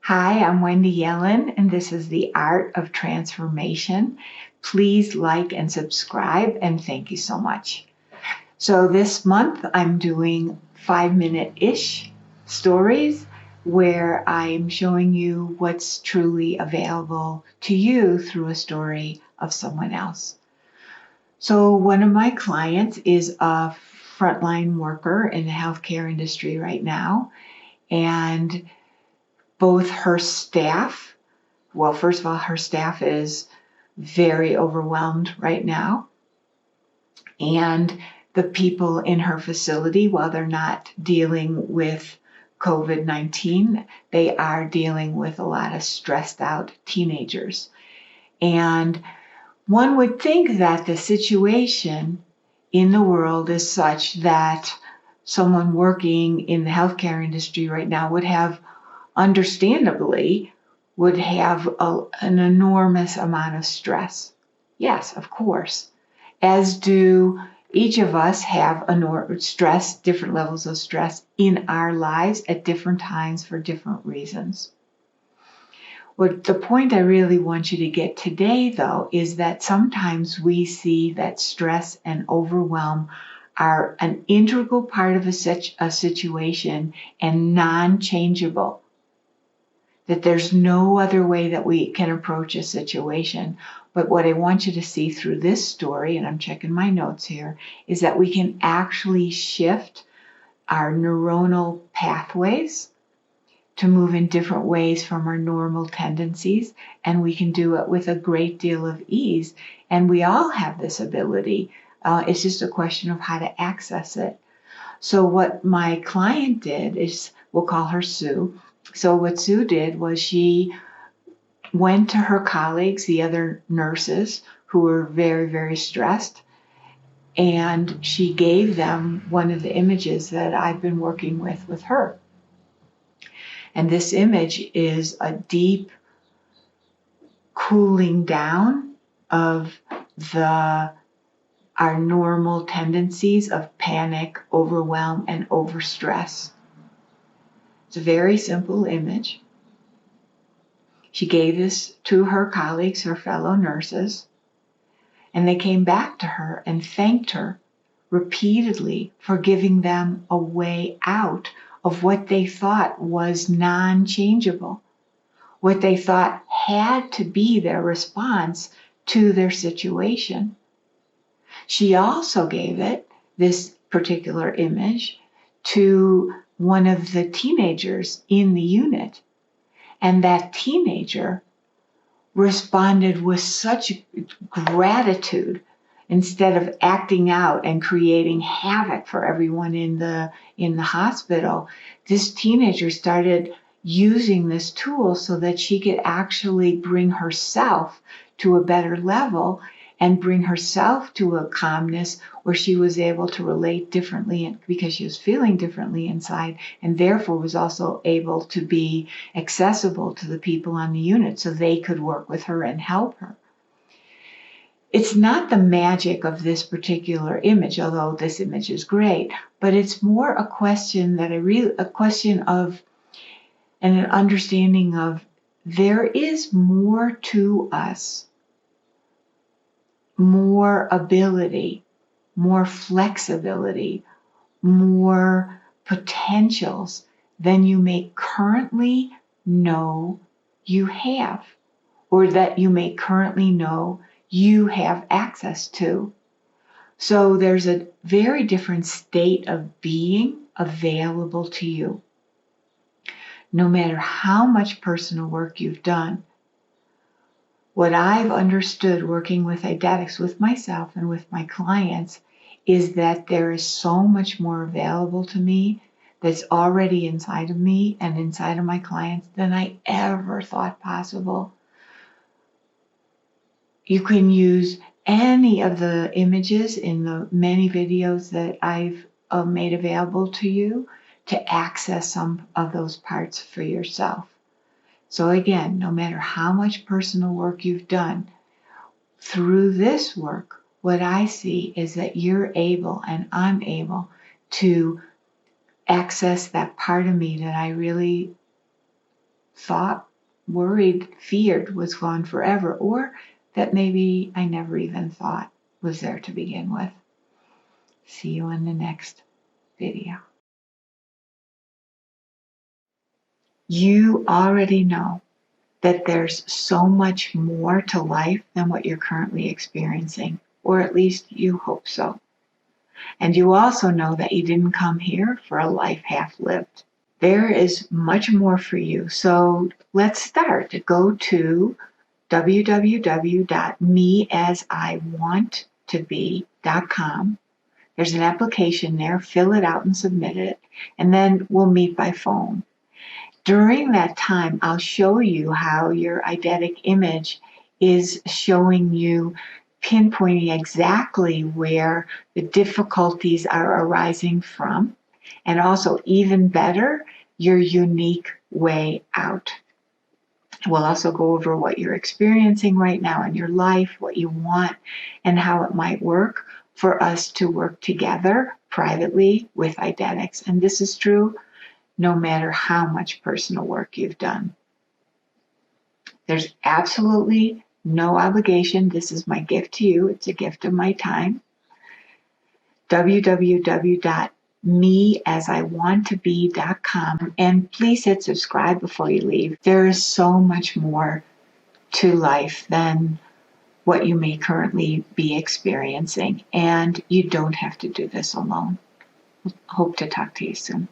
Hi, I'm Wendy Yellen, and this is The Art of Transformation. Please like and subscribe, and thank you so much. So this month, I'm doing 5-minute-ish stories where I'm showing you what's truly available to you through a story of someone else. So one of my clients is a frontline worker in the healthcare industry right now, and both her staff, well, first of all, her staff is very overwhelmed right now. And the people in her facility, while they're not dealing with COVID-19, they are dealing with a lot of stressed out teenagers. And one would think that the situation in the world is such that someone working in the healthcare industry right now understandably would have an enormous amount of stress. Yes, of course. As do each of us have stress, different levels of stress in our lives at different times for different reasons. The point I really want you to get today, though, is that sometimes we see that stress and overwhelm are an integral part of a situation and non-changeable. That there's no other way that we can approach a situation. But what I want you to see through this story, and I'm checking my notes here, is that we can actually shift our neuronal pathways to move in different ways from our normal tendencies, and we can do it with a great deal of ease. And we all have this ability. It's just a question of how to access it. So what my client did is, we'll call her Sue. So what Sue did was she went to her colleagues, the other nurses, who were very, very stressed, and she gave them one of the images that I've been working with her. And this image is a deep cooling down of our normal tendencies of panic, overwhelm, and overstress. It's a very simple image. She gave this to her colleagues, her fellow nurses, and they came back to her and thanked her repeatedly for giving them a way out of what they thought was non-changeable, what they thought had to be their response to their situation. She also gave this particular image, to one of the teenagers in the unit. And that teenager responded with such gratitude. Instead of acting out and creating havoc for everyone in the hospital, this teenager started using this tool so that she could actually bring herself to a better level and bring herself to a calmness where she was able to relate differently because she was feeling differently inside, and therefore was also able to be accessible to the people on the unit so they could work with her and help her. It's not the magic of this particular image, although this image is great, but it's more a question of and an understanding of there is more to us, more ability, more flexibility, more potentials than you may currently know you have, or that you may currently know you have access to. So there's a very different state of being available to you. No matter how much personal work you've done, what I've understood working with Eidetics, with myself and with my clients, is that there is so much more available to me that's already inside of me and inside of my clients than I ever thought possible. You can use any of the images in the many videos that I've made available to you to access some of those parts for yourself. So again, no matter how much personal work you've done, through this work, what I see is that you're able and I'm able to access that part of me that I really thought, worried, feared was gone forever, or that maybe I never even thought was there to begin with. See you in the next video. You already know that there's so much more to life than what you're currently experiencing, or at least you hope so. And you also know that you didn't come here for a life half lived. There is much more for you. So let's start. Go to www.measiwanttobe.com. There's an application there. Fill it out and submit it. And then we'll meet by phone. During that time, I'll show you how your eidetic image is showing you, pinpointing exactly where the difficulties are arising from, and also, even better, your unique way out. We'll also go over what you're experiencing right now in your life, what you want, and how it might work for us to work together privately with Eidetics. And this is true no matter how much personal work you've done. There's absolutely no obligation. This is my gift to you. It's a gift of my time. www.measiwanttobe.com, and please hit subscribe before you leave. There is so much more to life than what you may currently be experiencing, and you don't have to do this alone. Hope to talk to you soon.